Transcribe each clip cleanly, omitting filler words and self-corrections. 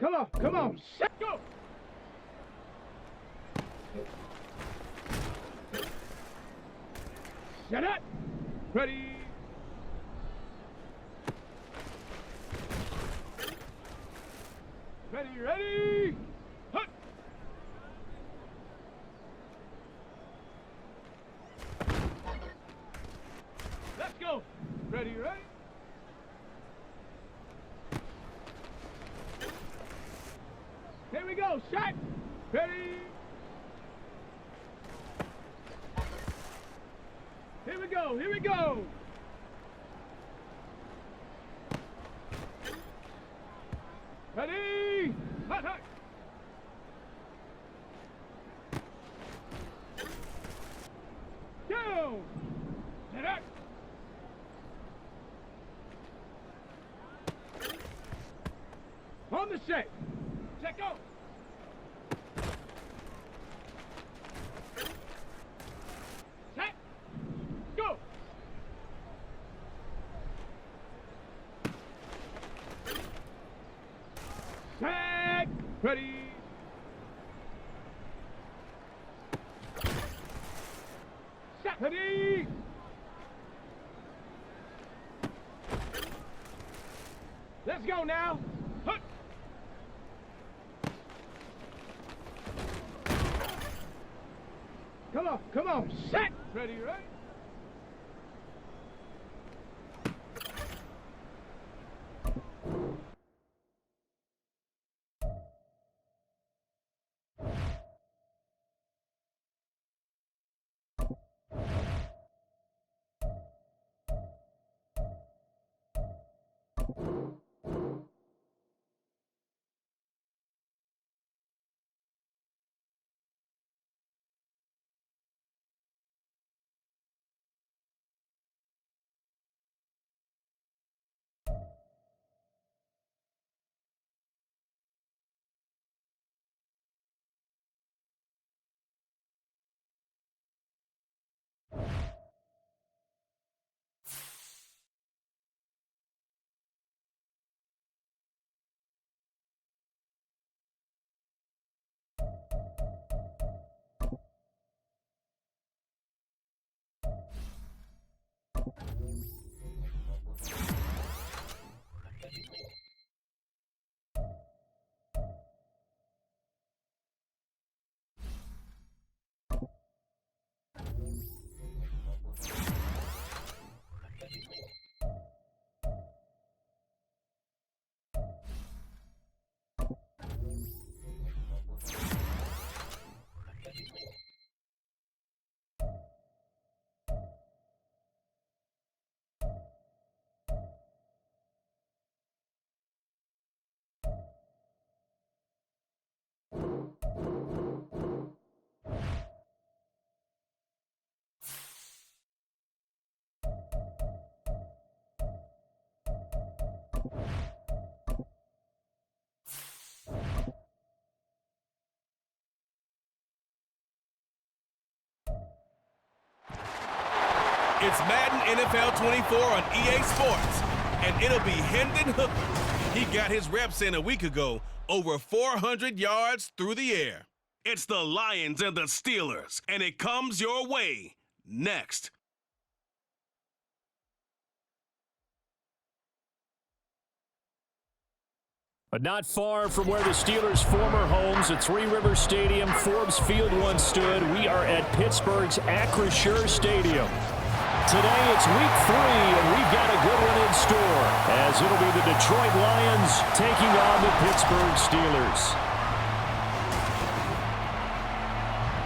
Come on, set, go! Set up! Ready! Ready! Hut! Let's go! Ready? Here we go, shot! Ready! Here we go! Ready! Hut! Go! Set up! On the set! Set, go! Set! Go! Set! Ready! Set! Ready! Let's go now! Hut! Come on, set! Ready? It's Madden NFL 24 on EA Sports, and it'll be Hendon Hooker. He got his reps in a week ago, over 400 yards through the air. It's the Lions and the Steelers, and it comes your way next. But not far from where the Steelers' former homes at Three Rivers Stadium, Forbes Field once stood, we are at Pittsburgh's Acrisure Stadium. Today it's week 3, and we've got a good one in store, as it'll be the Detroit Lions taking on the Pittsburgh Steelers.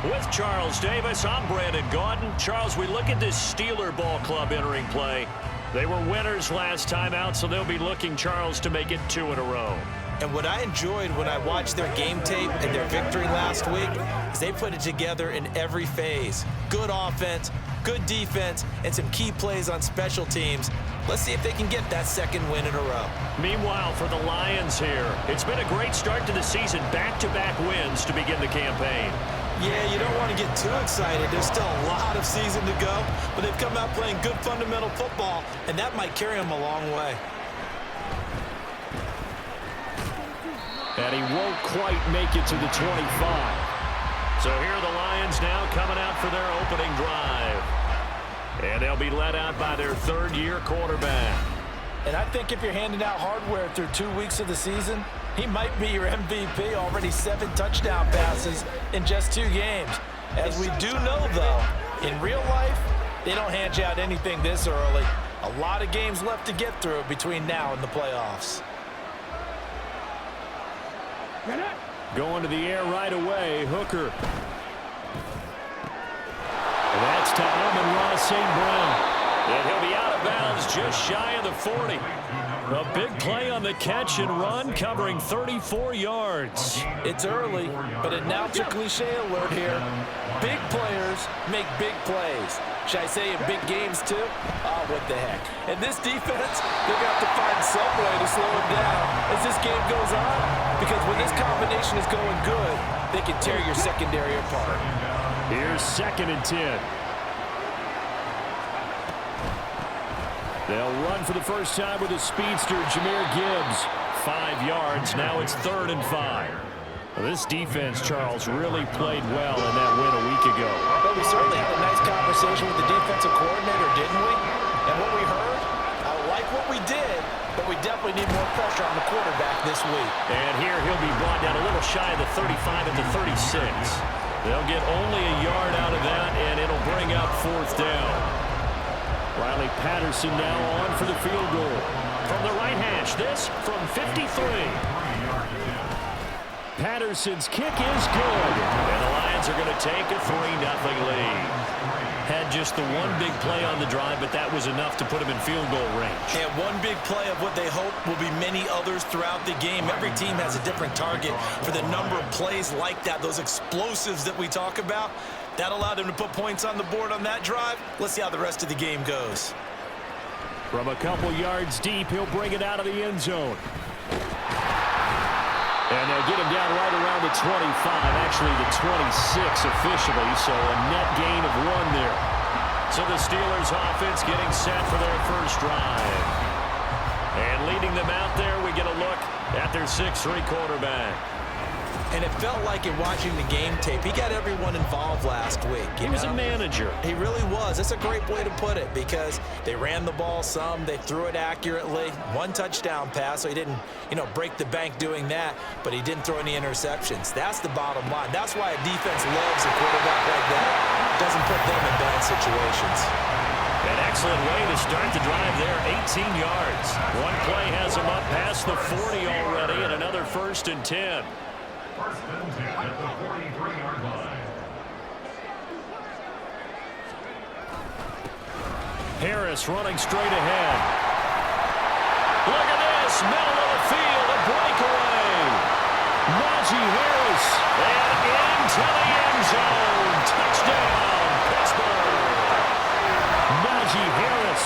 With Charles Davis, I'm Brandon Gaudin. Charles, we look at this Steeler ball club entering play. They were winners last time out, so they'll be looking, Charles, to make it 2 in a row. And what I enjoyed when I watched their game tape and their victory last week is they put it together in every phase. Good offense, good defense, and some key plays on special teams. Let's see if they can get that second win in a row. Meanwhile, for the Lions here, it's been a great start to the season. Back-to-back wins to begin the campaign. Yeah, you don't want to get too excited. There's still a lot of season to go, but they've come out playing good fundamental football, and that might carry them a long way. And he won't quite make it to the 25. So here are the Lions now coming out for their opening drive. And they'll be led out by their third-year quarterback. And I think if you're handing out hardware through 2 weeks of the season, he might be your MVP. Already 7 touchdown passes in just 2 games. As we do know, though, in real life, they don't hand you out anything this early. A lot of games left to get through between now and the playoffs. Going to the air right away, Hooker. That's to Amon-Ra St. Brown. And he'll be out of bounds just shy of the 40. A big play on the catch and run, covering 34 yards. It's early, but announcer cliche alert here. Big players make big plays. Should I say in big games too? Oh, what the heck. And this defense, they're going to have to find some way to slow it down as this game goes on. Because when this combination is going good, they can tear your secondary apart. Here's 2nd and 10. They'll run for the first time with a speedster, Jahmyr Gibbs. 5 yards. Now it's 3rd and 5. Well, this defense, Charles, really played well in that win a week ago. But we certainly had a nice conversation with the defensive coordinator, didn't we? And what we heard, I like what we did, but we definitely need more pressure on the quarterback this week. And here he'll be brought down a little shy of the 35 at the 36. They'll get only a yard out of that, and it'll bring up 4th down. Riley Patterson now on for the field goal. From the right hash, this from 53. Patterson's kick is good. And the Lions are going to take a 3-0 lead. Had just the one big play on the drive, but that was enough to put him in field goal range. And one big play of what they hope will be many others throughout the game. Every team has a different target for the number of plays like that, those explosives that we talk about. That allowed them to put points on the board on that drive. Let's see how the rest of the game goes. From a couple yards deep, he'll bring it out of the end zone. And they'll get him down right around the 25, actually the 26 officially, so a net gain of 1 there. So the Steelers offense getting set for their first drive. And leading them out there, we get a look at their 6'3" quarterback. And it felt like in watching the game tape, he got everyone involved last week. He was a manager. He really was. That's a great way to put it because they ran the ball some. They threw it accurately. 1 touchdown pass, so he didn't, break the bank doing that, but he didn't throw any interceptions. That's the bottom line. That's why a defense loves a quarterback like that. Doesn't put them in bad situations. An excellent way to start the drive there, 18 yards. One play has him up past the 40 already, and another 1st and 10. At the 43-yard line. Harris running straight ahead. Look at this, middle of the field, a breakaway. Najee Harris, and into the end zone. Touchdown, Pittsburgh. Najee Harris,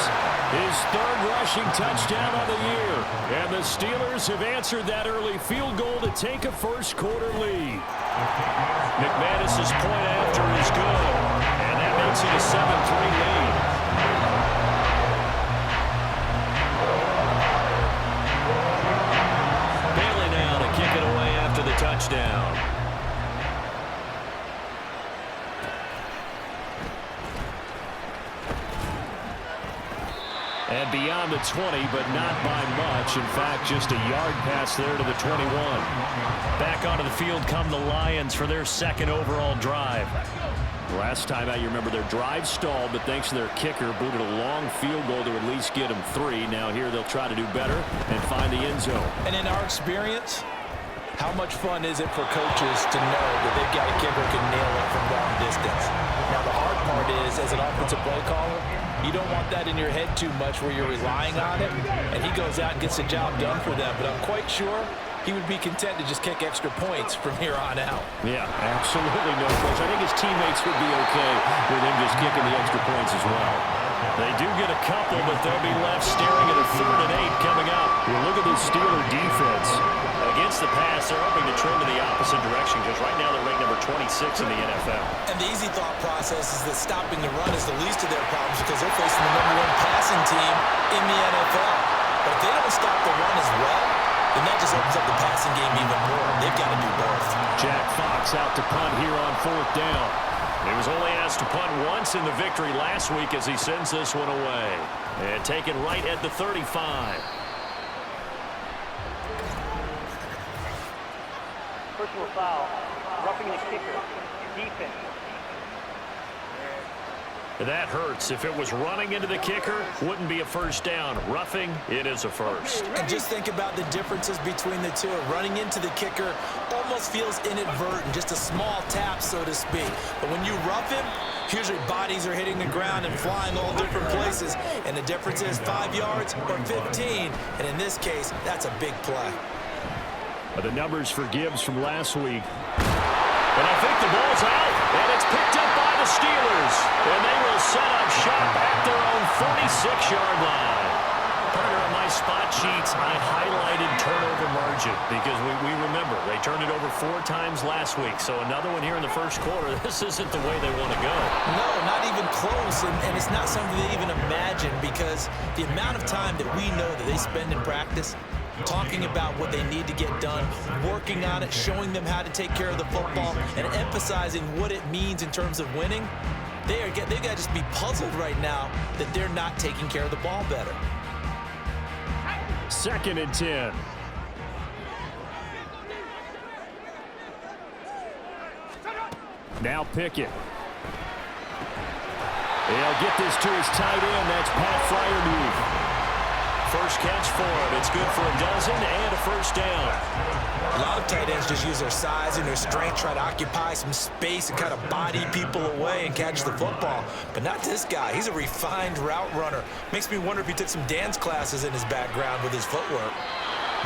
his 3rd rushing touchdown of the year. And the Steelers have answered that early field goal to take a first-quarter lead. McManus's point after is good, and that makes it a 7-3 lead. Bailey now to kick it away after the touchdown. And beyond the 20, but not by much. In fact, just a yard pass there to the 21. Back onto the field come the Lions for their 2nd overall drive. Last time out, you remember their drive stalled, but thanks to their kicker, booted a long field goal to at least get them 3. Now here they'll try to do better and find the end zone. And in our experience, how much fun is it for coaches to know that they've got a kicker who can nail it from long distance? Now the hard part is, as an offensive play caller, you don't want that in your head too much where you're relying on it, and he goes out and gets the job done for them. But I'm quite sure he would be content to just kick extra points from here on out. Yeah, absolutely no question. I think his teammates would be okay with him just kicking the extra points as well. They do get a couple, but they'll be left staring at a 3rd and 8 coming up. Well, look at this Steeler defense. Against the pass, they're hoping to trend in the opposite direction because right now they're ranked number 26 in the NFL. And the easy thought process is that stopping the run is the least of their problems because they're facing the #1 passing team in the NFL. But if they don't stop the run as well, then that just opens up the passing game even more. They've got to do both. Jack Fox out to punt here on 4th down. He was only asked to punt once in the victory last week as he sends this one away. And taken right at the 35. Personal foul, roughing the kicker, defense. That hurts. If it was running into the kicker, wouldn't be a first down. Roughing, it is a first. And just think about the differences between the two. Running into the kicker almost feels inadvertent, just a small tap, so to speak. But when you rough him, usually bodies are hitting the ground and flying all different places. And the difference is 5 yards or 15. And in this case, that's a big play. The numbers for Gibbs from last week. And I think the ball's out, and it's picked up by the Steelers. And they will set up shop at their own 46-yard line. Partner, on my spot sheets, I highlighted turnover margin because we remember they turned it over 4 times last week. So another one here in the first quarter. This isn't the way they want to go. No, not even close, and it's not something they even imagine because the amount of time that we know that they spend in practice talking about what they need to get done, working on it, showing them how to take care of the football, and emphasizing what it means in terms of winning. They've got to just be puzzled right now that they're not taking care of the ball better. 2nd and 10. Now Pickett. He'll get this to his tight end. That's Pat Freiermuth. First catch for him. It's good for a dozen and a first down. A lot of tight ends just use their size and their strength, try to occupy some space and kind of body people away and catch the football. But not this guy. He's a refined route runner. Makes me wonder if he took some dance classes in his background with his footwork.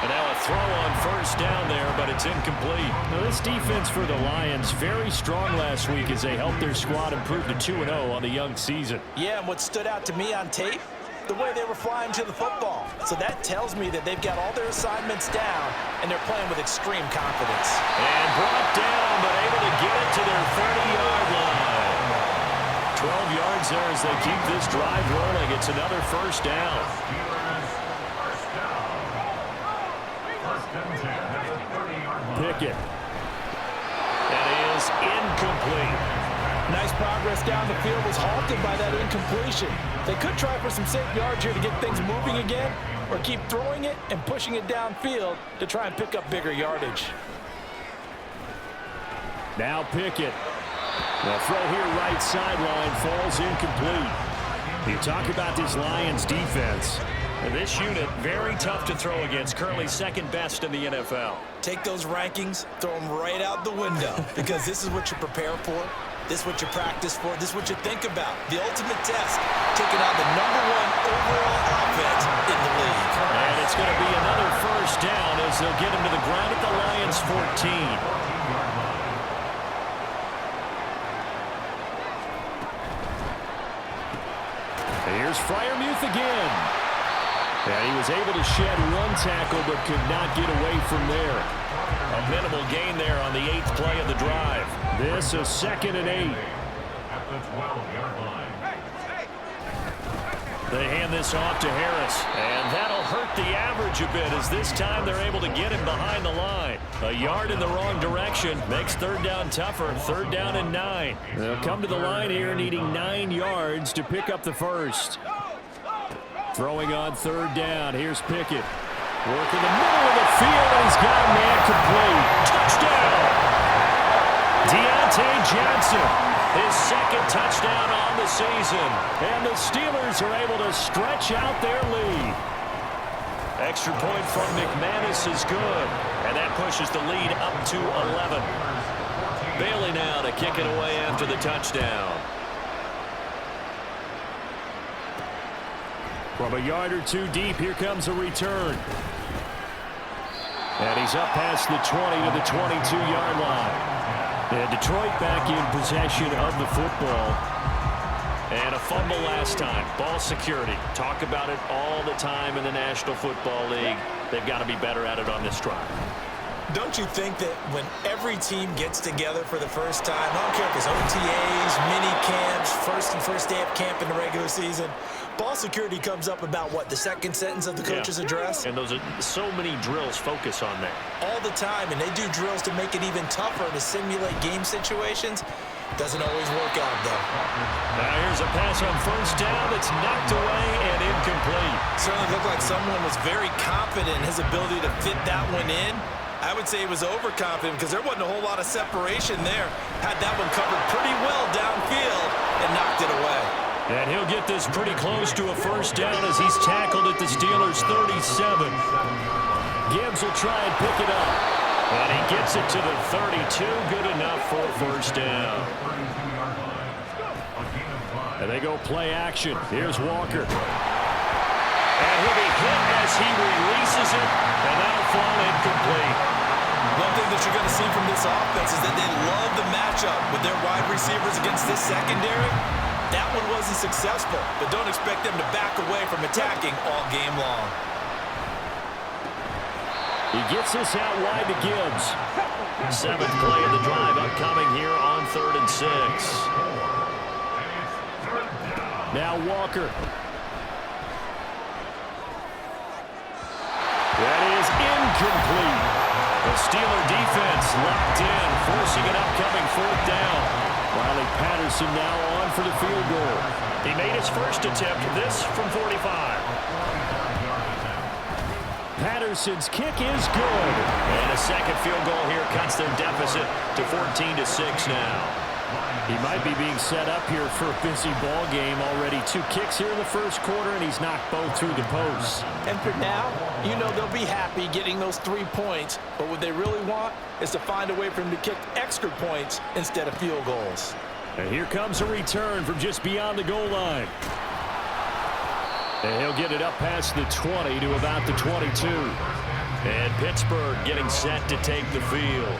And now a throw on first down there, but it's incomplete. Now this defense for the Lions, very strong last week as they helped their squad improve to 2-0 on the young season. Yeah, and what stood out to me on tape, the way they were flying to the football. So that tells me that they've got all their assignments down, and they're playing with extreme confidence. And brought down, but able to get it to their 30-yard line. 12 yards there as they keep this drive rolling. It's another first down. Pickett. That is incomplete. Nice progress down the field, was halted by that incompletion. They could try for some safe yards here to get things moving again, or keep throwing it and pushing it downfield to try and pick up bigger yardage. Now Pickett. The throw here right sideline falls incomplete. You talk about this Lions defense. And this unit, very tough to throw against, currently 2nd best in the NFL. Take those rankings, throw them right out the window, because this is what you prepare for. This is what you practice for. This is what you think about. The ultimate test, taking out the #1 overall offense in the league. And it's going to be another first down as they'll get him to the ground at the Lions 14. Here's Freiermuth again. And he was able to shed 1 tackle but could not get away from there. A minimal gain there on the 8th play of the drive. This is 2nd and 8. At the 12-yard line. They hand this off to Harris, and that'll hurt the average a bit as this time they're able to get him behind the line. A yard in the wrong direction makes 3rd down tougher. 3rd down and 9. They'll come to the line here needing 9 yards to pick up the first. Throwing on 3rd down. Here's Pickett. Working the middle of the field, and he's got a man complete. Touchdown! Deontay Johnson, his 2nd touchdown on the season. And the Steelers are able to stretch out their lead. Extra point from McManus is good. And that pushes the lead up to 11. Bailey now to kick it away after the touchdown. From a yard or 2 deep, here comes a return. And he's up past the 20 to the 22-yard line. And Detroit back in possession of the football. And a fumble last time. Ball security. Talk about it all the time in the National Football League. They've got to be better at it on this drive. Don't you think that when every team gets together for the first time, I don't care if it's OTAs, mini camps, first day of camp in the regular season, ball security comes up about what, the second sentence of the coach's address? And those are so many drills focus on that. All the time, and they do drills to make it even tougher to simulate game situations. Doesn't always work out, though. Now here's a pass on first down that's knocked away and incomplete. Certainly looked like someone was very confident in his ability to fit that one in. I would say he was overconfident because there wasn't a whole lot of separation there. Had that one covered pretty well downfield and knocked it away. And he'll get this pretty close to a first down as he's tackled at the Steelers' 37. Gibbs will try and pick it up. And he gets it to the 32. Good enough for a first down. And they go play action. Here's Walker. And he'll be hit as he releases it. And that'll fall incomplete. One thing that you're going to see from this offense is that they love the matchup with their wide receivers against this secondary. That one wasn't successful, but don't expect them to back away from attacking all game long. He gets this out wide to Gibbs. 7th play of the drive upcoming here on 3rd and 6. Now Walker. That is incomplete. The Steeler defense locked in, forcing an upcoming 4th down. Riley Patterson now on for the field goal. He made his first attempt, this from 45. Patterson's kick is good. And a second field goal here cuts their deficit to 14-6 now. He might be being set up here for a busy ball game already. 2 kicks here in the first quarter, and he's knocked both through the posts. And for now, you know they'll be happy getting those 3 points, but what they really want is to find a way for him to kick extra points instead of field goals. And here comes a return from just beyond the goal line. And he'll get it up past the 20 to about the 22. And Pittsburgh getting set to take the field.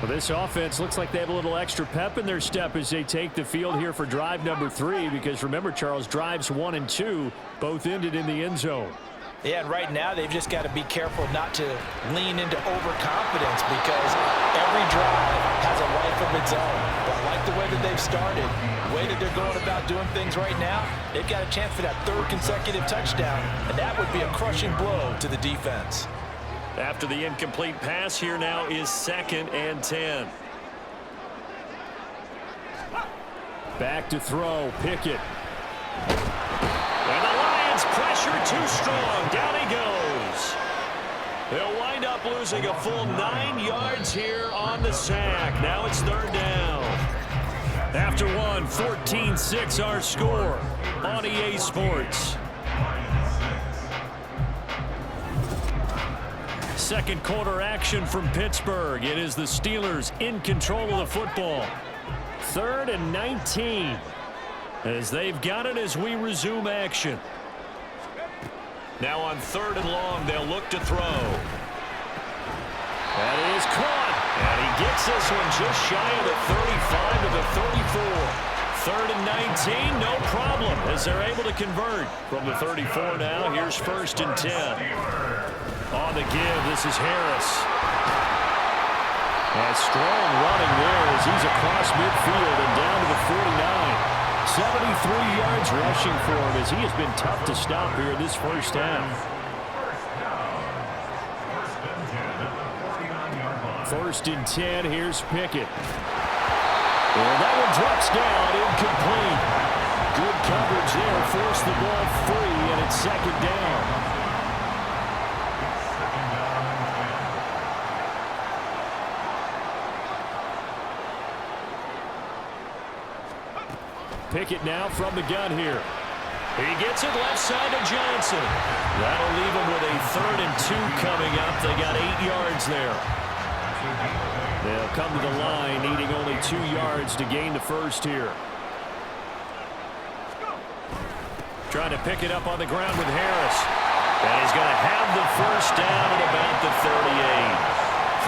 Well, this offense looks like they have a little extra pep in their step as they take the field here for drive number 3, because remember, Charles, drives 1 and 2 both ended in the end zone. Yeah, and right now they've just got to be careful not to lean into overconfidence, because every drive has a life of its own. But I like the way that they've started, the way that they're going about doing things right now. They've got a chance for that 3rd consecutive touchdown, and that would be a crushing blow to the defense. After the incomplete pass, here now is 2nd and 10. Back to throw, Pickett. And the Lions pressure too strong. Down he goes. They'll wind up losing a full 9 yards here on the sack. Now it's 3rd down. After one, 14-6 our score on EA Sports. Second quarter action from Pittsburgh. It is the Steelers in control of the football. 3rd and 19 as they've got it as we resume action. Now on 3rd and long, they'll look to throw. That is caught. And he gets this one just shy of the 35 to the 34. 3rd and 19, no problem as they're able to convert. From the 34 now, here's 1st and 10. On the give, this is Harris. And strong running there as he's across midfield and down to the 49. 73 yards rushing for him as he has been tough to stop here in this first half. 1st and 10, here's Pickett. And that one drops down, incomplete. Good coverage there, forced the ball free, and it's 2nd down. Pickett now from the gun here. He gets it left side to Johnson. That'll leave him with a 3rd and 2 coming up. They got 8 yards there. They'll come to the line, needing only 2 yards to gain the first here. Trying to pick it up on the ground with Harris. And he's going to have the first down at about the 38.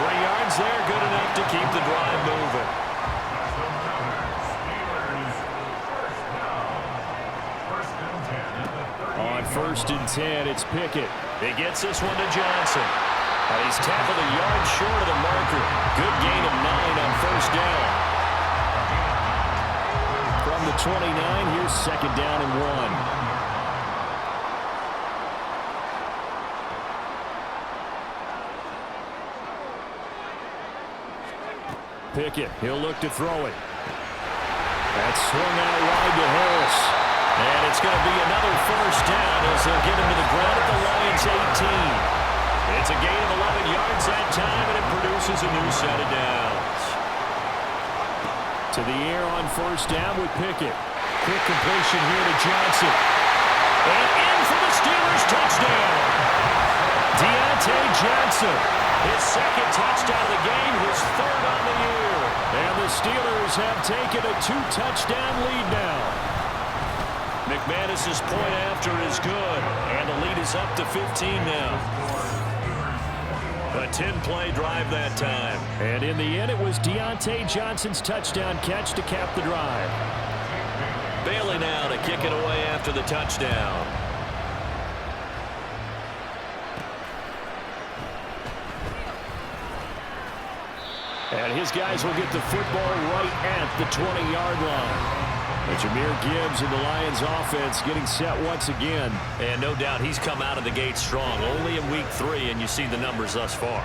3 yards there, good enough to keep the drive moving. On 1st and 10, it's Pickett. He gets this one to Johnson. He's tackled a yard short of the marker. Good gain of 9 on first down. From the 29, here's second down and 1. Pickett, he'll look to throw it. That's swung out wide to Harris. And it's going to be another first down as they'll get him to the ground at the Lions' 18. It's a gain of 11 yards that time, and it produces a new set of downs. To the air on first down with Pickett. Quick completion here to Johnson. And in for the Steelers' touchdown. Deontay Johnson. His second touchdown of the game, his third on the year. And the Steelers have taken a 2-touchdown lead now. McManus's point after is good, and the lead is up to 15 now. A 10-play drive that time. And in the end, it was Deontay Johnson's touchdown catch to cap the drive. Bailey now to kick it away after the touchdown. And his guys will get the football right at the 20-yard line. And Jahmyr Gibbs and the Lions offense getting set once again. And no doubt he's come out of the gate strong. Only in week 3, and you see the numbers thus far.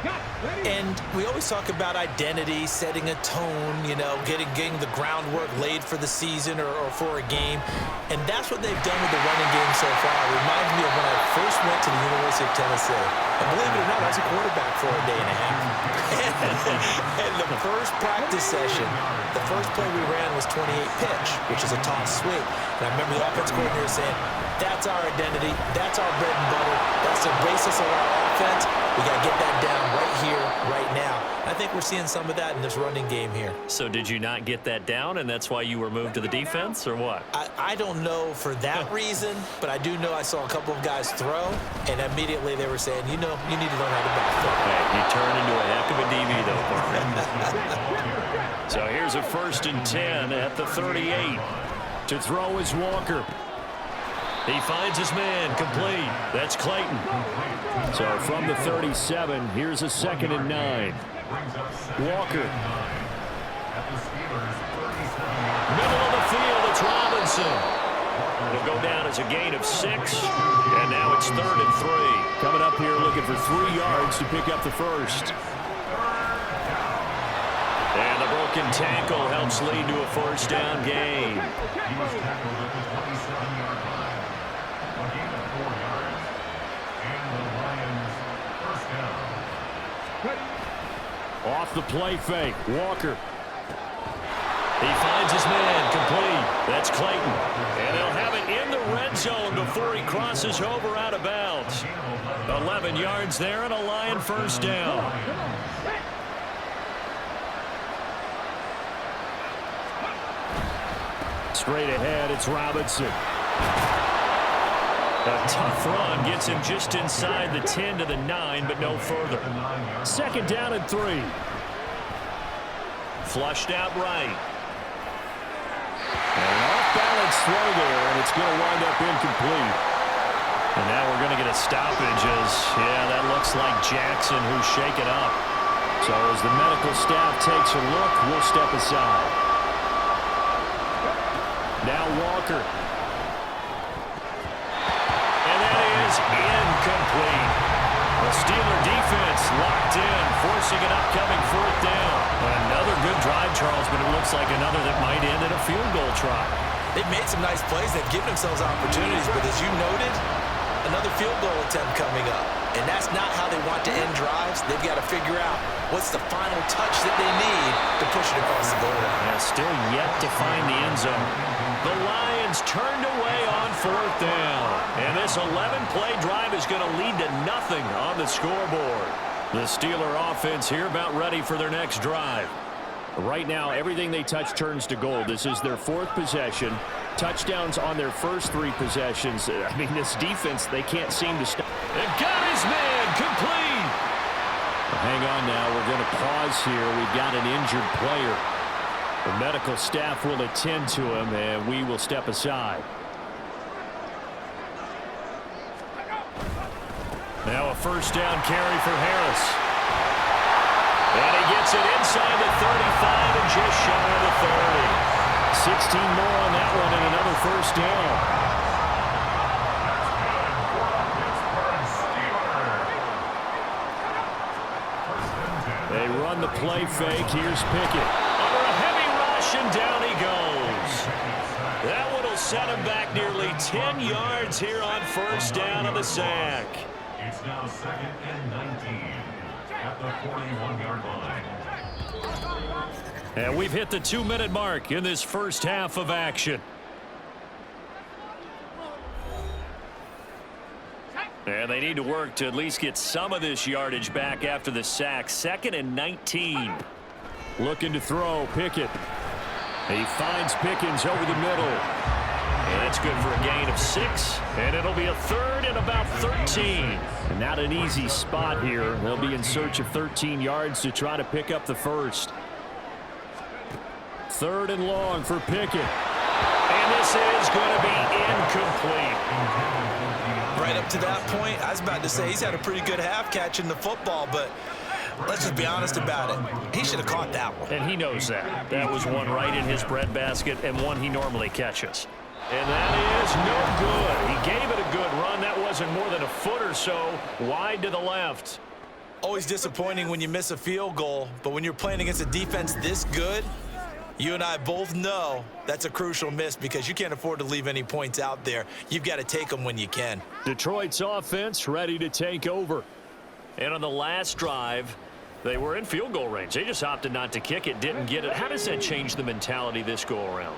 And we always talk about identity, setting a tone, you know, getting the groundwork laid for the season or for a game. And that's what they've done with the running game so far. It reminds me of when I first went to the University of Tennessee. And believe it or not, I was a quarterback for a day and a half. And the first practice session, the first play we ran was 28 pitch, which is a toss sweep. And I remember the offense coordinator saying, that's our identity, that's our bread and butter, that's the basis of our offense. We got to get that down right here, right now. I think we're seeing some of that in this running game here. So did you not get that down, and that's why you were moved to the defense, or what? I don't know for that reason, but I do know I saw a couple of guys throw, and immediately they were saying, you know, you need to learn how to back foot. Hey, you turned into a heck of a DB, though, partner. So here's a 1st and 10 at the 38. To throw is Walker. He finds his man, complete. That's Clayton. So from the 37, here's a 2nd and 9. Walker. Middle of the field, it's Robinson. It'll go down as a gain of 6, and now it's 3rd and 3. Coming up here looking for 3 yards to pick up the first. And the broken tackle helps lead to a first down gain. He was tackled at the 27-yard line. A gain of 4 yards. And the Lions first down. Off the play fake, Walker. He finds his man, complete. That's Clayton. And he'll have it in the red zone before he crosses over out of bounds. 11 yards there and a Lion first down. Straight ahead, it's Robinson. A tough run gets him just inside the 10 to the 9, but no further. 2nd down and 3. Flushed out right. And an off-balance throw there, and it's going to wind up incomplete. And now we're going to get a stoppage as, that looks like Jackson who's shaken up. So as the medical staff takes a look, we'll step aside. Now Walker. And that is incomplete. The Steeler defense locked in, forcing an upcoming 4th down. Another good drive, Charles, but it looks like another that might end in a field goal try. They've made some nice plays. They've given themselves opportunities, but as you noted, another field goal attempt coming up. And that's not how they want to end drives. They've got to figure out what's the final touch that they need to push it across the goal line. Still yet to find the end zone. The Lions turned away on 4th down. And this 11-play drive is going to lead to nothing on the scoreboard. The Steeler offense here about ready for their next drive. Right now, everything they touch turns to gold. This is their 4th possession. Touchdowns on their first 3 possessions. I mean, this defense, they can't seem to stop. They've got his man, complete. Hang on now, we're going to pause here. We've got an injured player. The medical staff will attend to him, and we will step aside. Now a first down carry for Harris. And he gets it inside the 35 and just shy of the 30. 16 more on that one and another first down. They run the play fake. Here's Pickett. Under a heavy rush, and down he goes. That one will set him back nearly 10 yards here on first down of the sack. It's now 2nd and 19 at the 41-yard line. And we've hit the 2-minute mark in this first half of action. And they need to work to at least get some of this yardage back after the sack. 2nd and 19. Looking to throw, Pickett. He finds Pickens over the middle. And that's good for a gain of 6. And it'll be a 3rd and about 13. And not an easy spot here. They'll be in search of 13 yards to try to pick up the first. 3rd and long for Pickett. And this is going to be incomplete. Right up to that point, I was about to say he's had a pretty good half catching the football, but let's just be honest about it. He should have caught that one. And he knows that. That was one right in his breadbasket and one he normally catches. And that is no good. He gave it a good run. That wasn't more than a foot or so wide to the left. Always disappointing when you miss a field goal, but when you're playing against a defense this good, you and I both know that's a crucial miss because you can't afford to leave any points out there. You've got to take them when you can. Detroit's offense ready to take over. And on the last drive, they were in field goal range. They just opted not to kick it, didn't get it. How does that change the mentality this go-around?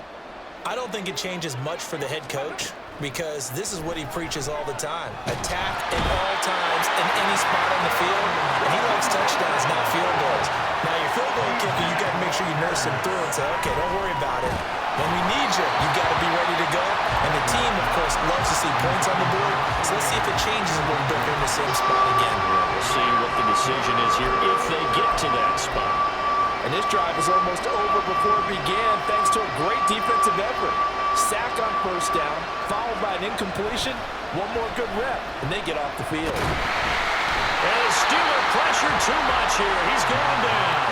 I don't think it changes much for the head coach because this is what he preaches all the time. Attack at all times in any spot on the field. And he likes touchdowns, not field goals. Now, your field goal kicker, you got to make sure you nurse him through and say, okay, don't worry about it. When we need you, you got to be ready to go. And the team, of course, loves to see points on the board. So let's see if it changes a little bit in the same spot again. We'll see what the decision is here if they get to that spot. And this drive is almost over before it began thanks to a great defensive effort. Sack on first down, followed by an incompletion. One more good rep, and they get off the field. And the Steelers pressure too much here. He's going down.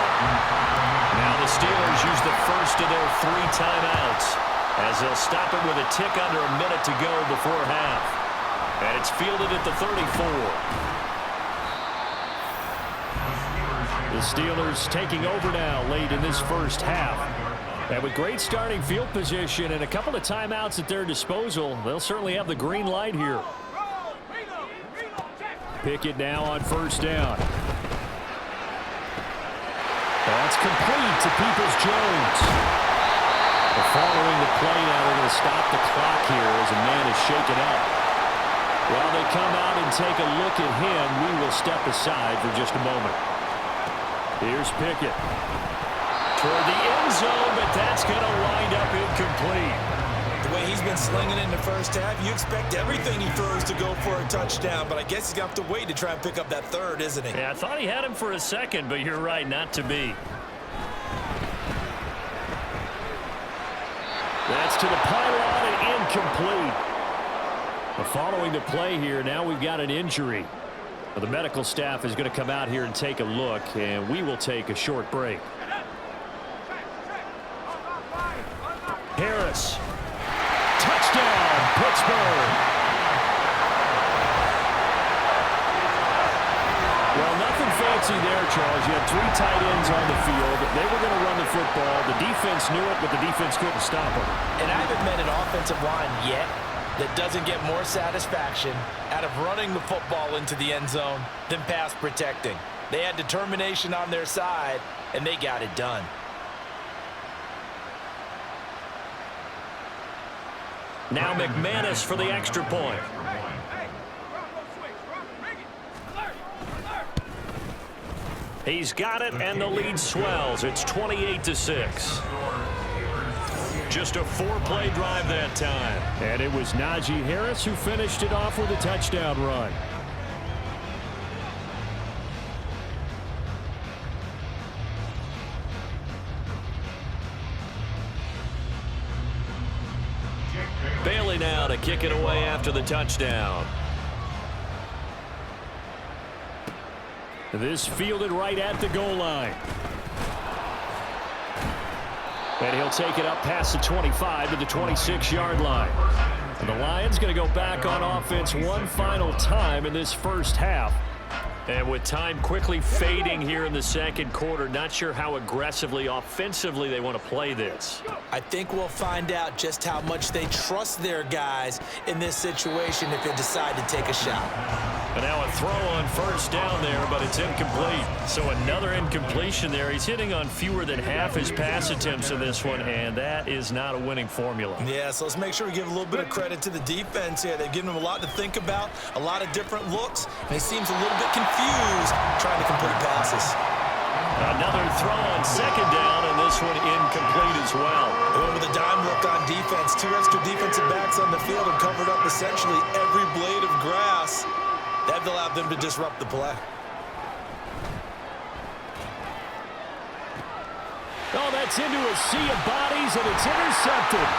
Now the Steelers use the first of their 3 timeouts as they'll stop it with a tick under a minute to go before half. And it's fielded at the 34. The Steelers taking over now late in this first half. And with great starting field position and a couple of timeouts at their disposal, they'll certainly have the green light here. Pickett now on first down. That's complete to Peoples-Jones. Following the play now, they're going to stop the clock here as a man is shaken up. While they come out and take a look at him, we will step aside for just a moment. Here's Pickett. Toward the end zone, but that's going to wind up incomplete. The way he's been slinging in the first half, you expect everything he throws to go for a touchdown, but I guess he's going to have to wait to try and pick up that 3rd, isn't he? Yeah, I thought he had him for a second, but you're right, not to be. That's to the pylon and incomplete. Following the play here, now we've got an injury. The medical staff is going to come out here and take a look, and we will take a short break. Harris. Touchdown, Pittsburgh. Well, nothing fancy there, Charles. You had 3 tight ends on the field. They were going to run the football. The defense knew it, but the defense couldn't stop them. And I haven't met an offensive line yet that doesn't get more satisfaction out of running the football into the end zone than pass protecting. They had determination on their side, and they got it done. Now McManus for the extra point. He's got it, and the lead swells. It's 28-6. Just a 4-play drive that time. And it was Najee Harris who finished it off with a touchdown run. Bailey now to kick it away after the touchdown. This fielded right at the goal line. And he'll take it up past the 25 to the 26-yard line. And the Lions going to go back on offense one final time in this first half. And with time quickly fading here in the second quarter, not sure how aggressively, offensively they want to play this. I think we'll find out just how much they trust their guys in this situation if they decide to take a shot. And now a throw on first down there, but it's incomplete. So another incompletion there. He's hitting on fewer than half his pass attempts in this one, and that is not a winning formula. Yeah, so let's make sure we give a little bit of credit to the defense here. They've given them a lot to think about, a lot of different looks, and he seems a little bit confused trying to complete passes. Another throw on second down, and this one incomplete as well. They went with a dime look on defense. 2 extra defensive backs on the field and covered up essentially every blade of grass. That allowed them to disrupt the play. Oh, that's into a sea of bodies, and it's intercepted.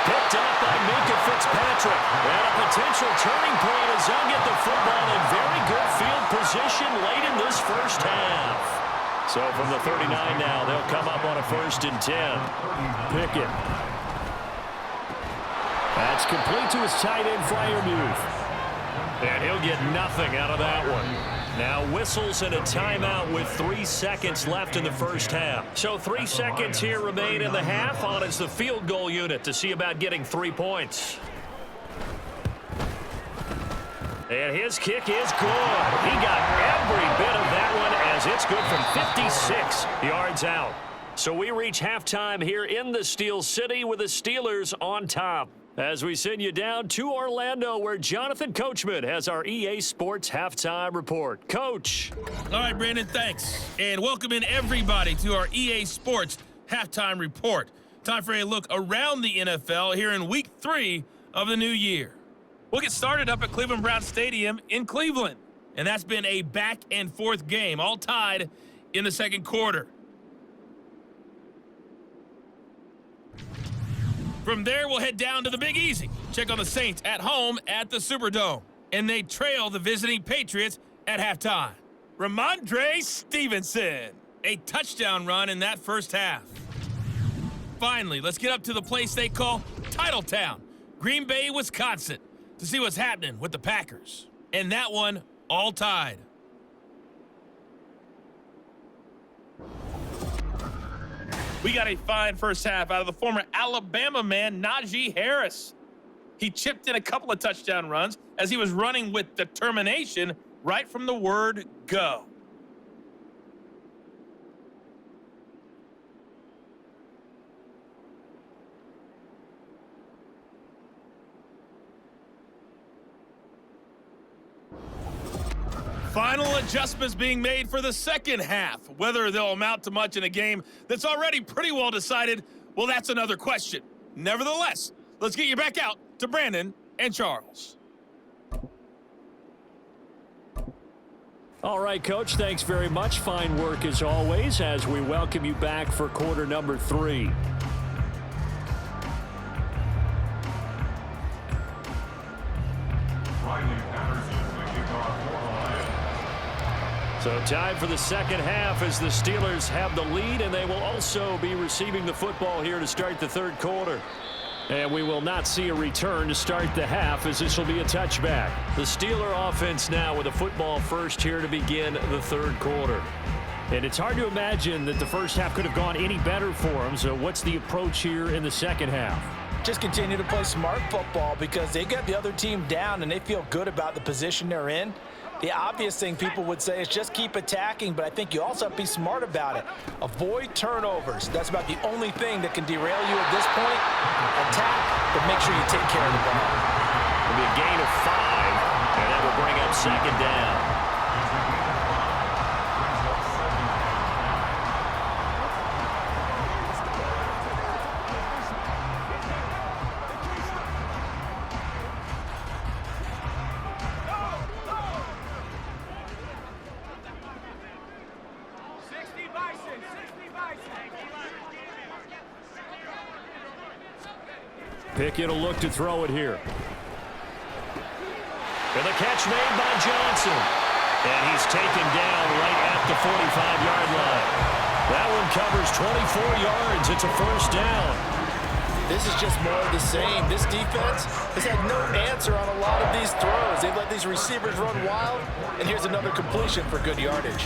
Picked up by Minka Fitzpatrick. And a potential turning point as they'll get the football in very good field position late in this first half. So from the 39 now, they'll come up on a 1st and 10. Pickett. That's complete to his tight end flyer move. And he'll get nothing out of that one. Now whistles and a timeout with 3 seconds left in the first half. So 3 seconds here remain in the half on as the field goal unit to see about getting 3 points. And his kick is good. He got every bit of that one as it's good from 56 yards out. So we reach halftime here in the Steel City with the Steelers on top. As we send you down to Orlando, where Jonathan Coachman has our EA Sports Halftime Report. Coach. All right, Brandon, thanks. And welcome in everybody to our EA Sports Halftime Report. Time for a look around the NFL here in Week 3 of the new year. We'll get started up at Cleveland Browns Stadium in Cleveland. And that's been a back-and-forth game, all tied in the second quarter. From there, we'll head down to the Big Easy. Check on the Saints at home at the Superdome. And they trail the visiting Patriots at halftime. Ramondre Stevenson, a touchdown run in that first half. Finally, let's get up to the place they call Titletown, Green Bay, Wisconsin, to see what's happening with the Packers. And that one all tied. We got a fine first half out of the former Alabama man, Najee Harris. He chipped in a couple of touchdown runs as he was running with determination right from the word go. Final adjustments being made for the second half. Whether they'll amount to much in a game that's already pretty well decided, well, that's another question. Nevertheless, let's get you back out to Brandon and Charles. All right, Coach, thanks very much. Fine work as always as we welcome you back for quarter number 3. So time for the second half as the Steelers have the lead, and they will also be receiving the football here to start the third quarter. And we will not see a return to start the half as this will be a touchback. The Steeler offense now with a football first here to begin the third quarter. And it's hard to imagine that the first half could have gone any better for them. So what's the approach here in the second half? Just continue to play smart football because they got the other team down and they feel good about the position they're in. The obvious thing people would say is just keep attacking, but I think you also have to be smart about it. Avoid turnovers. That's about the only thing that can derail you at this point. Attack, but make sure you take care of the ball. It'll be a gain of 5, and that will bring up second down. Pickett will look to throw it here. And the catch made by Johnson. And he's taken down right at the 45-yard line. That one covers 24 yards. It's a first down. This is just more of the same. This defense has had no answer on a lot of these throws. They've let these receivers run wild, and here's another completion for good yardage.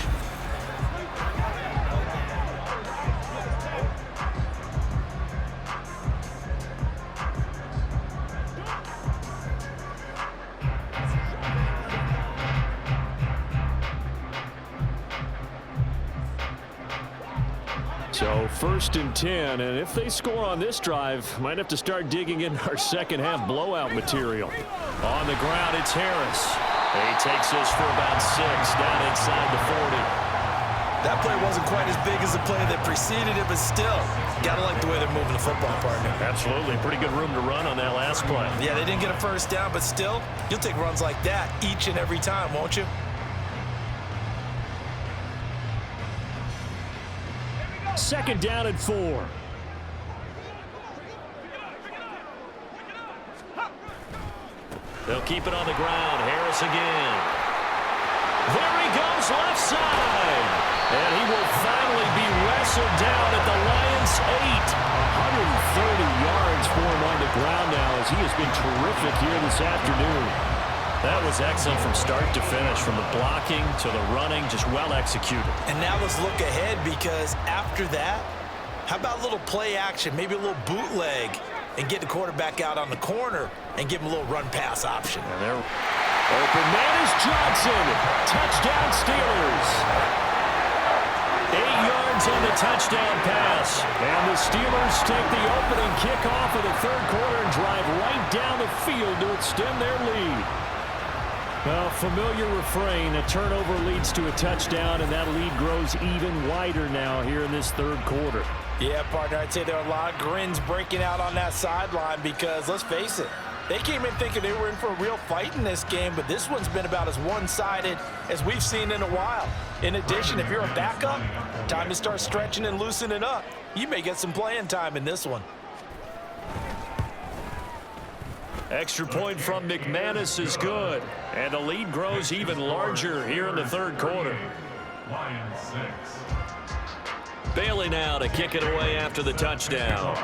So 1st and 10, and if they score on this drive, might have to start digging in our second half blowout material. On the ground, it's Harris. He takes this for about 6 down inside the 40. That play wasn't quite as big as the play that preceded it, but still, gotta like the way they're moving the football, partner. Absolutely. Pretty good room to run on that last play. Yeah, they didn't get a first down, but still, you'll take runs like that each and every time, won't you? Second down and 4. They'll keep it on the ground. Harris again. There he goes, left side. And he will finally be wrestled down at the Lions' 8. 130 yards for him on the ground now as he has been terrific here this afternoon. That was excellent from start to finish, from the blocking to the running, just well executed. And now let's look ahead, because after that, how about a little play action, maybe a little bootleg, and get the quarterback out on the corner and give him a little run-pass option. And they're open man is Johnson. Touchdown Steelers. 8 yards on the touchdown pass. And the Steelers take the opening kickoff of the third quarter and drive right down the field to extend their lead. Well, familiar refrain, a turnover leads to a touchdown, and that lead grows even wider now here in this third quarter. Yeah, partner, I'd say there are a lot of grins breaking out on that sideline because, let's face it, they came in thinking they were in for a real fight in this game, but this one's been about as one-sided as we've seen in a while. In addition, if you're a backup, time to start stretching and loosening up. You may get some playing time in this one. Extra point from McManus is good, and the lead grows even larger here in the third quarter. Lions 6. Bailey now to kick it away after the touchdown.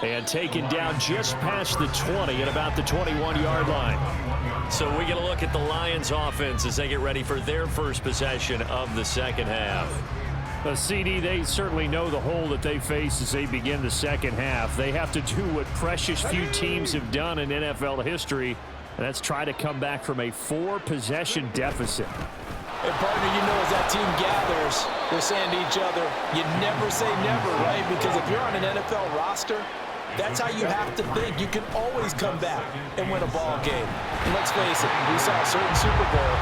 And taken down just past the 20 at about the 21-yard line. So we get a look at the Lions offense as they get ready for their first possession of the second half. CD, they certainly know the hole that they face as they begin the second half. They have to do what precious few teams have done in NFL history, and that's try to come back from a 4-possession deficit. And partner, you know, as that team gathers, they're saying to each other, you never say never, right? Because if you're on an NFL roster, that's how you have to think. You can always come back and win a ball game. And let's face it, we saw a certain Super Bowl,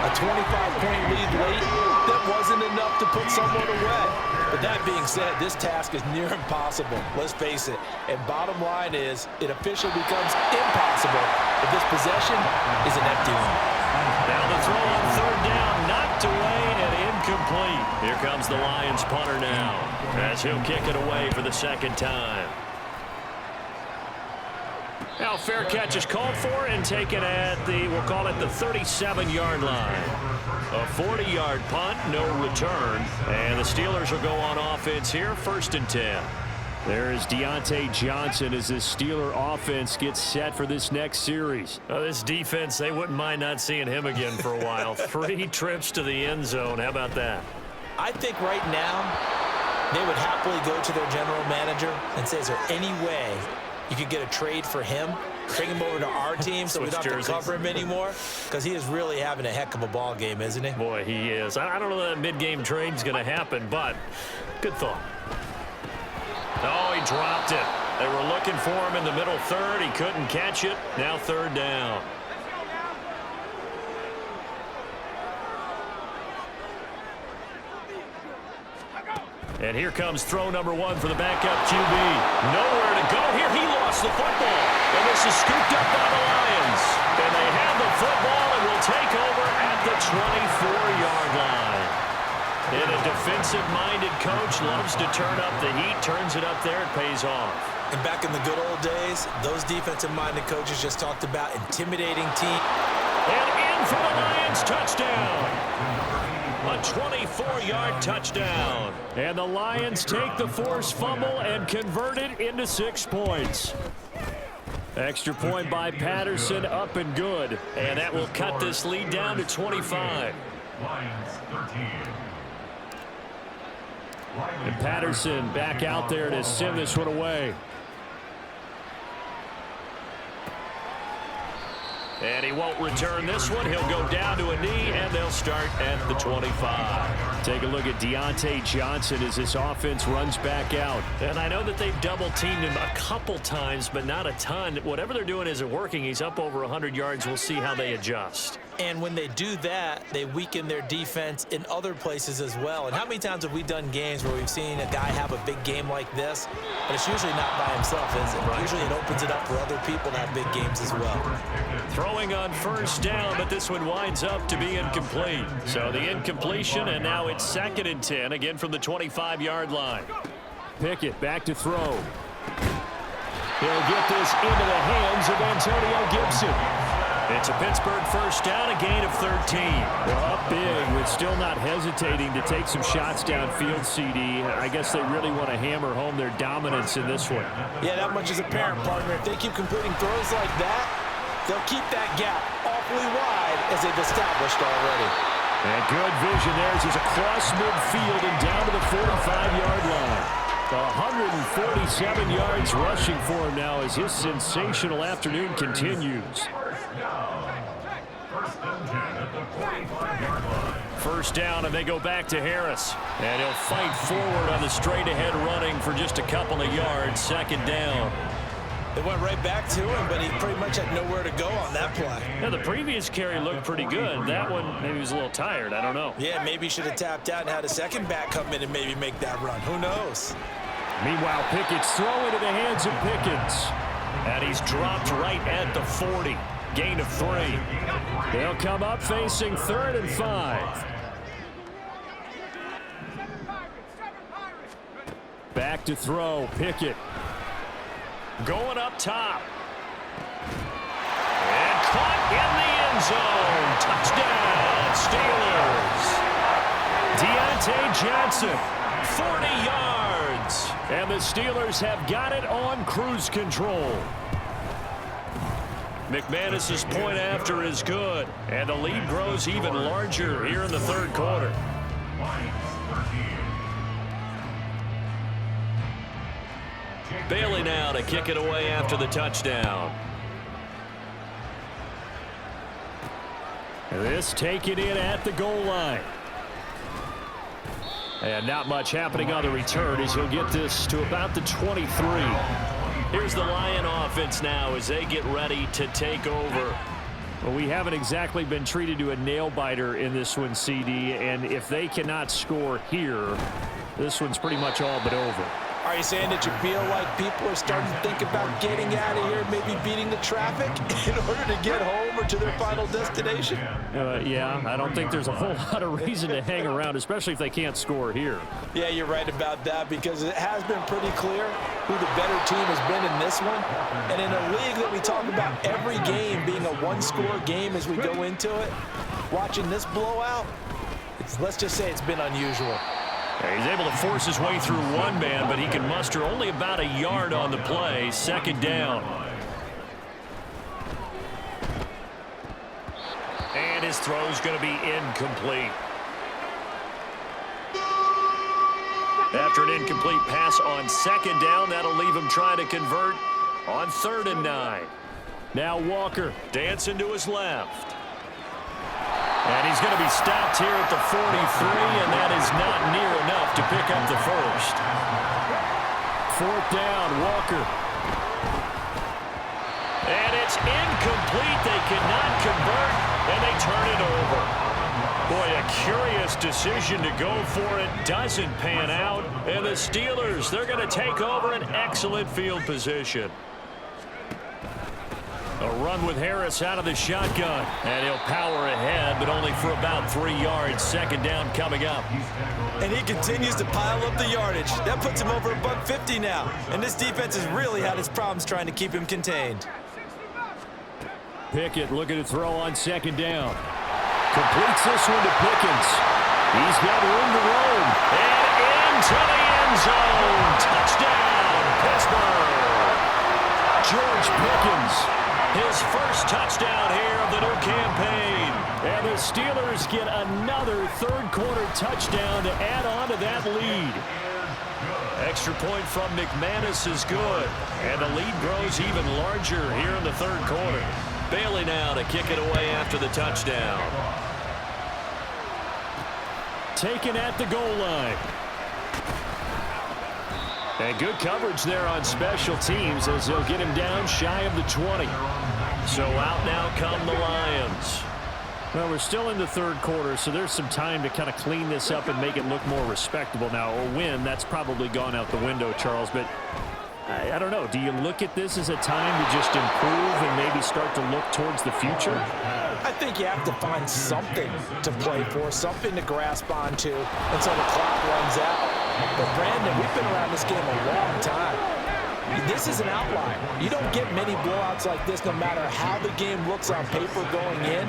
a 25-point lead late, that wasn't enough to put someone away. But that being said, this task is near impossible. Let's face it. And bottom line is, it officially becomes impossible if this possession is an empty one. Now the throw on third down, knocked away and incomplete. Here comes the Lions punter now, as he'll kick it away for the second time. Now fair catch is called for and taken at the, we'll call it the 37-yard line. A 40-yard punt, no return. And the Steelers will go on offense here, 1st and 10. There is Deontay Johnson as this Steeler offense gets set for this next series. This defense, they wouldn't mind not seeing him again for a while. 3 trips to the end zone. How about that? I think right now they would happily go to their general manager and say, is there any way you could get a trade for him, bring him over to our team so we don't have to cover him anymore? Because he is really having a heck of a ball game, isn't he? Boy, he is. I don't know that mid-game trade's going to happen, but good thought. Oh, he dropped it. They were looking for him in the middle third. He couldn't catch it. Now third down. And here comes throw number 1 for the backup QB. Nowhere to go here. He lost the football. And this is scooped up by the Lions. And they have the football and will take over at the 24-yard line. And a defensive-minded coach loves to turn up the heat, turns it up there, it pays off. And back in the good old days, those defensive-minded coaches just talked about intimidating teams. And in for the Lions, touchdown. A 24-yard touchdown. And the Lions take the forced fumble and convert it into 6 points. Extra point by Patterson, up and good. And that will cut this lead down to 25. Lions 13. And Patterson back out there to send this one away. And he won't return this one. He'll go down to a knee, and they'll start at the 25. Take a look at Deontay Johnson as this offense runs back out. And I know that they've double-teamed him a couple times, but not a ton. Whatever they're doing isn't working. He's up over 100 yards. We'll see how they adjust. And when they do that, they weaken their defense in other places as well. And how many times have we done games where we've seen a guy have a big game like this, but it's usually not by himself, is it? Right. Usually it opens it up for other people to have big games as well. Throwing on first down, but this one winds up to be incomplete. So the incompletion, and now it's 2nd and 10, again from the 25-yard line. Pickett back to throw. He'll get this into the hands of Antonio Gibson. It's a Pittsburgh first down, a gain of 13. Well, up big with still not hesitating to take some shots downfield, CD. I guess they really want to hammer home their dominance in this one. Yeah, that much is apparent, partner. If they keep completing throws like that, they'll keep that gap awfully wide as they've established already. And good vision there as he's across midfield and down to the 45-yard line. 147 yards rushing for him now as his sensational afternoon continues. First down, and they go back to Harris. And he'll fight forward on the straight-ahead running for just a couple of yards. 2nd down. They went right back to him, but he pretty much had nowhere to go on that play. Yeah, the previous carry looked pretty good. That one, maybe he was a little tired. I don't know. Yeah, maybe he should have tapped out and had a second back come in and maybe make that run. Who knows? Meanwhile, Pickett's throw into the hands of Pickens. And he's dropped right at the 40. Gain of 3. They'll come up facing 3rd and 5. Back to throw, Pickett. Going up top. And caught in the end zone. Touchdown, Steelers. Deontay Johnson, 40 yards. And the Steelers have got it on cruise control. McManus's point after is good. And the lead grows even larger here in the 3rd quarter. Bailey now to kick it away after the touchdown. This taken in at the goal line. And not much happening on the return as he'll get this to about the 23. Here's the Lion offense now as they get ready to take over. Well, we haven't exactly been treated to a nail-biter in this one, CD, and if they cannot score here, this one's pretty much all but over. Are you saying that you feel like people are starting to think about getting out of here, maybe beating the traffic in order to get home or to their final destination? Yeah, I don't think there's a whole lot of reason to hang around, especially if they can't score here. Yeah, you're right about that because it has been pretty clear who the better team has been in this one. And in a league that we talk about every game being a one-score game as we go into it, watching this blowout, let's just say it's been unusual. He's able to force his way through one man, but he can muster only about a yard on the play. 2nd down. And his throw's going to be incomplete. After an incomplete pass on 2nd down, that'll leave him trying to convert on 3rd and 9. Now Walker dancing to his left. And he's going to be stopped here at the 43, and that is not near enough to pick up the first. 4th down, Walker. And it's incomplete. They cannot convert, and they turn it over. Boy, a curious decision to go for it. Doesn't pan out. And the Steelers, they're going to take over an excellent field position. A run with Harris out of the shotgun. And he'll power ahead, but only for about 3 yards. Second down coming up. And he continues to pile up the yardage. That puts him over $150 now. And this defense has really had its problems trying to keep him contained. Pickett looking to throw on second down. Completes this one to Pickens. He's got room to roam. And into the end zone. Touchdown, Pittsburgh. George Pickens, his first touchdown here of the new campaign. And the Steelers get another third-quarter touchdown to add on to that lead. Extra point from McManus is good. And the lead grows even larger here in the third quarter. Bailey now to kick it away after the touchdown. Taken at the goal line. And good coverage there on special teams as they'll get him down shy of the 20. So out now come the Lions. Well, we're still in the third quarter, so there's some time to kind of clean this up and make it look more respectable. Now, a win, that's probably gone out the window, Charles, but I don't know. Do you look at this as a time to just improve and maybe start to look towards the future? I think you have to find something to play for, something to grasp onto until the clock runs out. But, Brandon, we've been around this game a long time. This is an outlier. You don't get many blowouts like this no matter how the game looks on paper going in.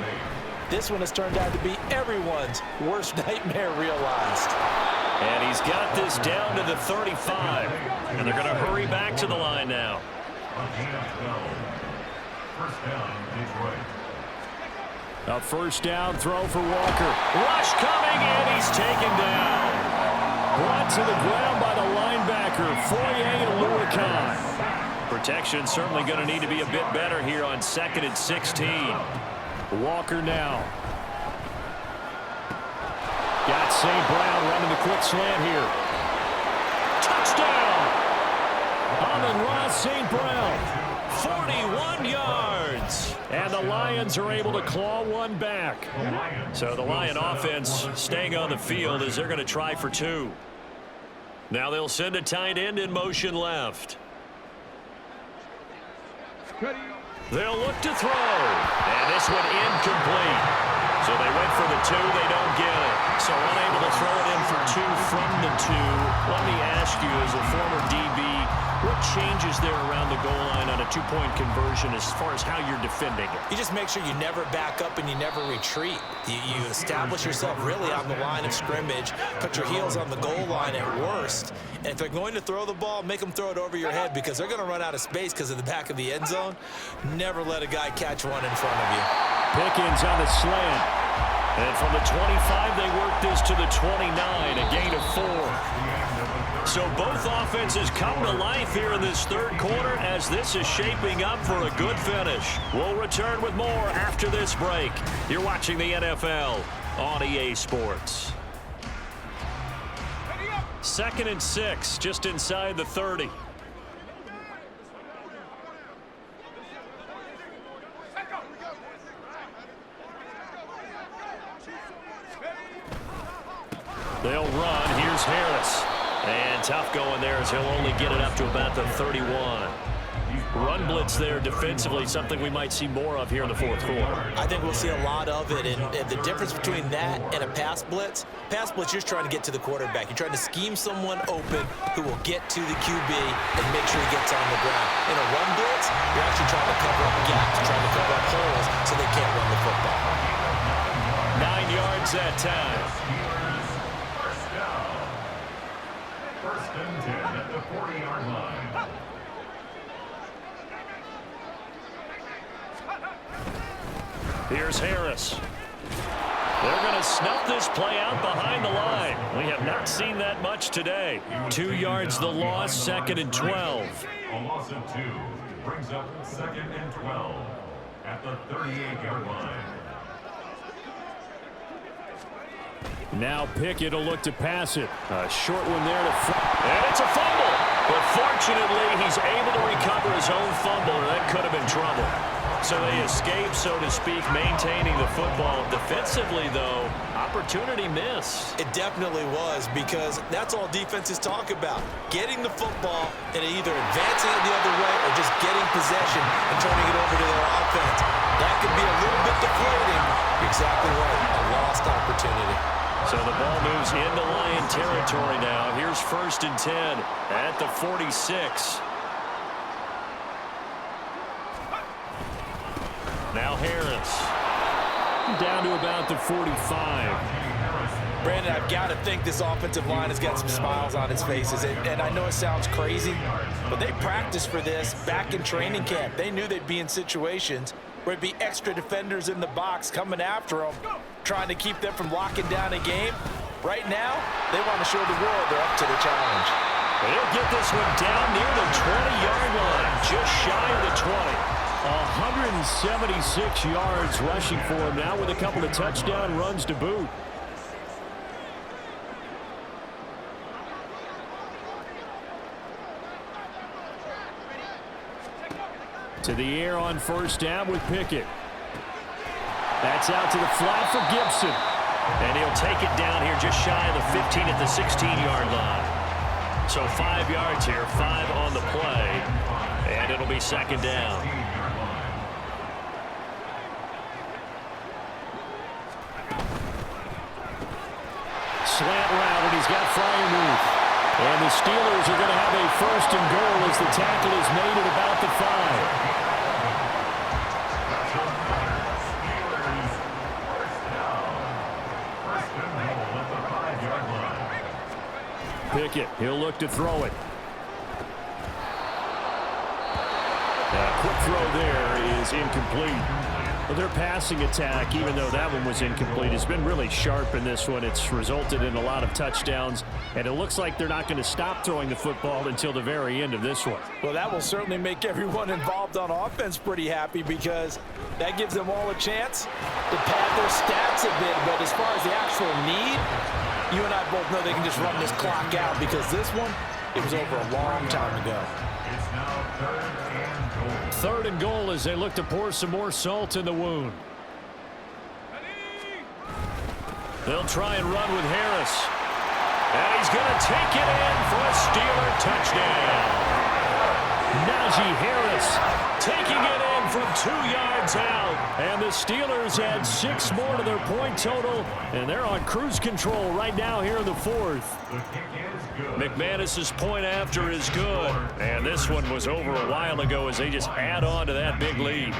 This one has turned out to be everyone's worst nightmare realized. And he's got this down to the 35. And they're going to hurry back to the line now. First down, Detroit. A first down throw for Walker. Rush coming, and he's taken down. Brought to the ground by the linebacker, Foye Aluakai. Protection certainly going to need to be a bit better here on 2nd and 16. Walker now. Got St. Brown running the quick slant here. Touchdown! Amon-Ra St. Brown, 41 yards. And the Lions are able to claw one back. So the Lion offense staying on the field as they're going to try for 2. Now they'll send a tight end in motion left. They'll look to throw. And this one incomplete. So they went for the 2. They don't get it. So unable to throw it in for 2 from the 2. Let me ask you, as a former DB, what changes there around the goal line on a 2-point conversion as far as how you're defending it? You just make sure you never back up and you never retreat. You establish yourself really on the line of scrimmage, put your heels on the goal line at worst, and if they're going to throw the ball, make them throw it over your head because they're going to run out of space because of the back of the end zone. Never let a guy catch one in front of you. Pickens on the slant. And from the 25, they work this to the 29, a gain of 4. So both offenses come to life here in this third quarter as this is shaping up for a good finish. We'll return with more after this break. You're watching the NFL on EA Sports. 2nd and 6, just inside the 30. They'll run. Here's Harris. And tough going there as he'll only get it up to about the 31. Run blitz there defensively, something we might see more of here in the fourth quarter. I think we'll see a lot of it, and the difference between that and a pass blitz, you're trying to get to the quarterback. You're trying to scheme someone open who will get to the QB and make sure he gets on the ground. In a run blitz, you're actually trying to cover up gaps, trying to cover up holes so they can't run the football. 9 yards that time. First and 10 at the 40-yard line. Here's Harris. They're going to snuff this play out behind the line. We have not seen that much today. 2 yards the loss, 2nd and 12. A loss of 2 brings up 2nd and 12 at the 38-yard line. Now Pickett will look to pass it. A short one there to and it's a fumble. But fortunately, he's able to recover his own fumble, or that could have been trouble. So they escape, so to speak, maintaining the football. Defensively, though, opportunity miss. It definitely was, because that's all defenses talk about. Getting the football and either advancing it the other way or just getting possession and turning it over to their offense. That could be a little bit deflating. You're exactly right. A lost opportunity. So the ball moves into Lion territory now. Here's 1st and 10 at the 46. Now Harris. Down to about the 45. Brandon, I've got to think this offensive line has got some smiles on its faces. And I know it sounds crazy, but they practiced for this back in training camp. They knew they'd be in situations where it'd be extra defenders in the box coming after them, trying to keep them from locking down a game. Right now, they want to show the world they're up to the challenge. They'll get this one down near the 20-yard line, just shy of the 20. 176 yards rushing for him now with a couple of touchdown runs to boot. To the air on 1st down with Pickett. That's out to the flat for Gibson. And he'll take it down here just shy of the 15 at the 16-yard line. So 5 yards here, 5 on the play. And it'll be 2nd down. Slant route, and he's got Fryermuth. And the Steelers are going to have a 1st and goal as the tackle is made at about the 5. Pickett, he'll look to throw it. A quick throw there is incomplete. Well, their passing attack, even though that one was incomplete, has been really sharp in this one. It's resulted in a lot of touchdowns, and it looks like they're not going to stop throwing the football until the very end of this one. Well, that will certainly make everyone involved on offense pretty happy, because that gives them all a chance to pad their stats a bit. But as far as the actual need, you and I both know they can just run this clock out, because this one, it was over a long time ago. It's now 3rd and goal. 3rd and goal as they look to pour some more salt in the wound. They'll try and run with Harris. And he's going to take it in for a Steeler touchdown. Najee Harris taking it in from 2 yards out. And the Steelers add 6 more to their point total. And they're on cruise control right now here in the 4th. The kick is good. McManus's point after is good. And this one was over a while ago as they just add on to that big lead.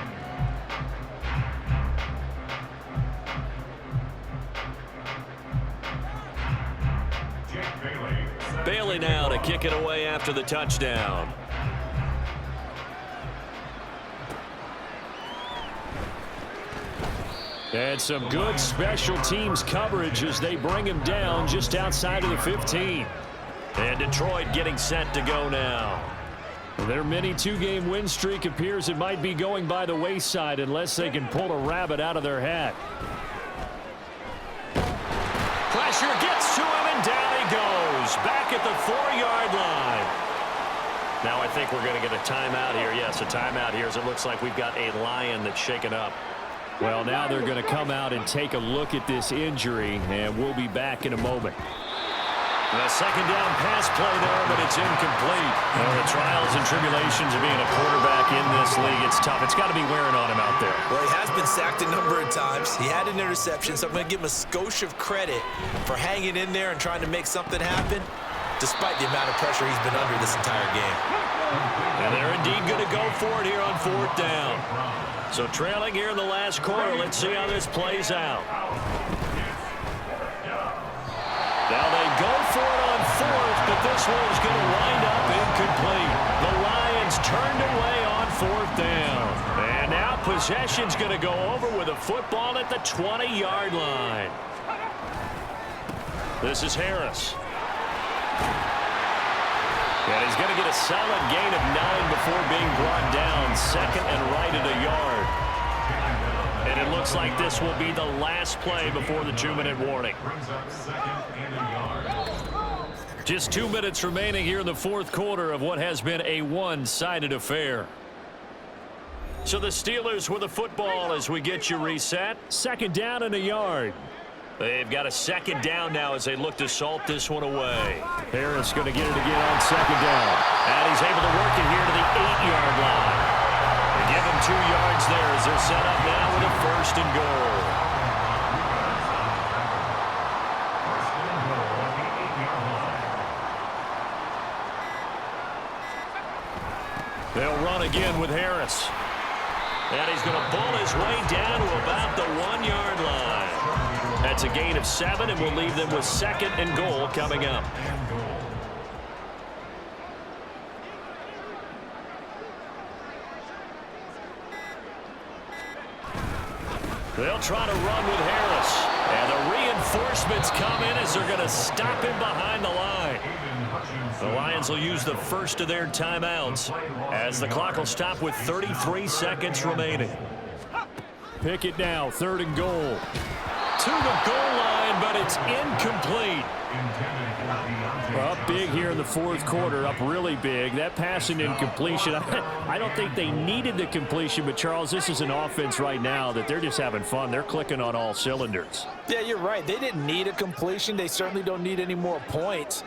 Bailey now to kick it away after the touchdown. And some good special teams coverage as they bring him down just outside of the 15. And Detroit getting set to go now. Their mini 2-game win streak appears it might be going by the wayside unless they can pull a rabbit out of their hat. Pressure gets to him, and down he goes. Back at the 4-yard line. Now I think we're going to get a timeout here. Yes, a timeout here as it looks like we've got a Lion that's shaken up. Well, now they're going to come out and take a look at this injury, and we'll be back in a moment. The 2nd down pass play there, but it's incomplete. Well, the trials and tribulations of being a quarterback in this league, it's tough. It's got to be wearing on him out there. Well, he has been sacked a number of times. He had an interception, so I'm going to give him a skosh of credit for hanging in there and trying to make something happen, despite the amount of pressure he's been under this entire game. And they're indeed going to go for it here on 4th down. So trailing here in the last quarter, let's see how this plays out. Now they go for it on 4th, but this one is going to wind up incomplete. The Lions turned away on 4th down. And now possession's going to go over with a football at the 20-yard line. This is Harris. And he's going to get a solid gain of 9 before being brought down. 2nd and right at a yard. And it looks like this will be the last play before the 2-minute warning. Just 2 minutes remaining here in the 4th quarter of what has been a one-sided affair. So the Steelers with the football as we get you reset. Second down and a yard. They've got a second down now as they look to salt this one away. Harris going to get it again on second down. And he's able to work it here to the 8-yard line. They give him 2 yards there as they're set up now with a first and goal. They'll run again with Harris. And he's going to bull his way down to about the 1-yard line. That's a gain of 7, and we'll leave them with second and goal coming up. They'll try to run with Harris. And the reinforcements come in as they're going to stop him behind the line. The Lions will use the first of their timeouts as the clock will stop with 33 seconds remaining. Pickett now, 3rd and goal. To the goal line, but it's incomplete. Up big here in the 4th quarter, up really big. That passing incompletion, I don't think they needed the completion, but Charles, this is an offense right now that they're just having fun. They're clicking on all cylinders. Yeah, you're right. They didn't need a completion. They certainly don't need any more points.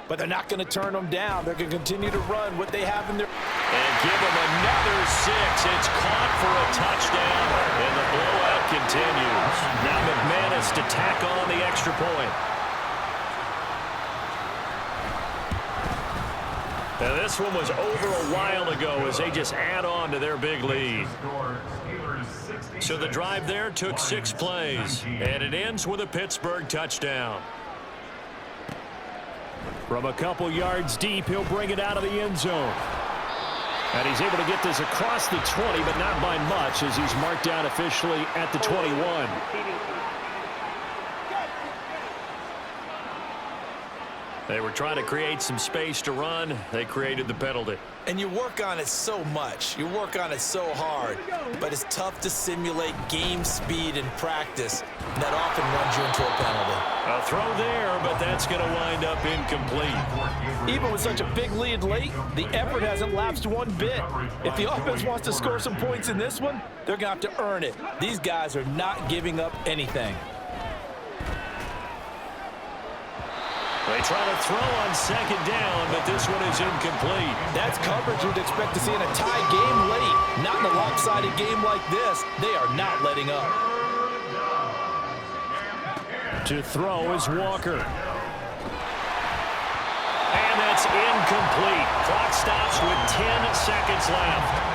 But they're not going to turn them down. They're going to continue to run what they have in their... And give them another 6. It's caught for a touchdown, and the blowout continues. Now McManus to tack on the extra point. Now this one was over a while ago as they just add on to their big lead. So the drive there took 6 plays, and it ends with a Pittsburgh touchdown. From a couple yards deep, he'll bring it out of the end zone. And he's able to get this across the 20, but not by much as he's marked down officially at the 21. They were trying to create some space to run. They created the penalty. And you work on it so much. You work on it so hard. But it's tough to simulate game speed in practice. And that often runs you into a penalty. A throw there, but that's going to wind up incomplete. Even with such a big lead late, the effort hasn't lapsed one bit. If the offense wants to score some points in this one, they're going to have to earn it. These guys are not giving up anything. They try to throw on second down, but this one is incomplete. That's coverage you'd expect to see in a tie game late. Not in a lopsided game like this. They are not letting up. To throw is Walker. And that's incomplete. Clock stops with 10 seconds left.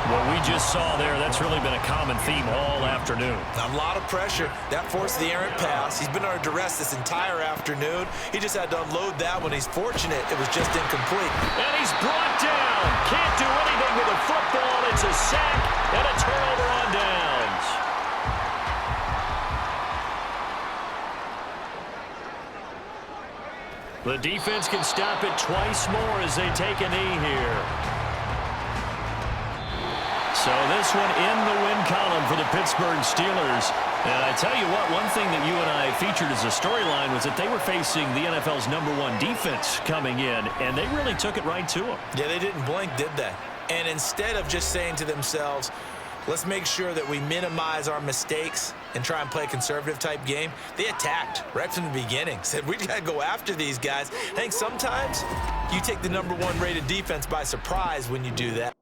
What we just saw there, that's really been a common theme all afternoon. A lot of pressure. That forced the errant pass. He's been under duress this entire afternoon. He just had to unload that one. He's fortunate it was just incomplete. And he's brought down. Can't do anything with the football. It's a sack and a turnover on downs. The defense can stop it twice more as they take a knee here. So this one in the win column for the Pittsburgh Steelers. And I tell you what, one thing that you and I featured as a storyline was that they were facing the NFL's #1 defense coming in, and they really took it right to them. Yeah, they didn't blink, did they? And instead of just saying to themselves, let's make sure that we minimize our mistakes and try and play a conservative type game, they attacked right from the beginning. Said, we got to go after these guys. I think sometimes you take the #1 rated defense by surprise when you do that.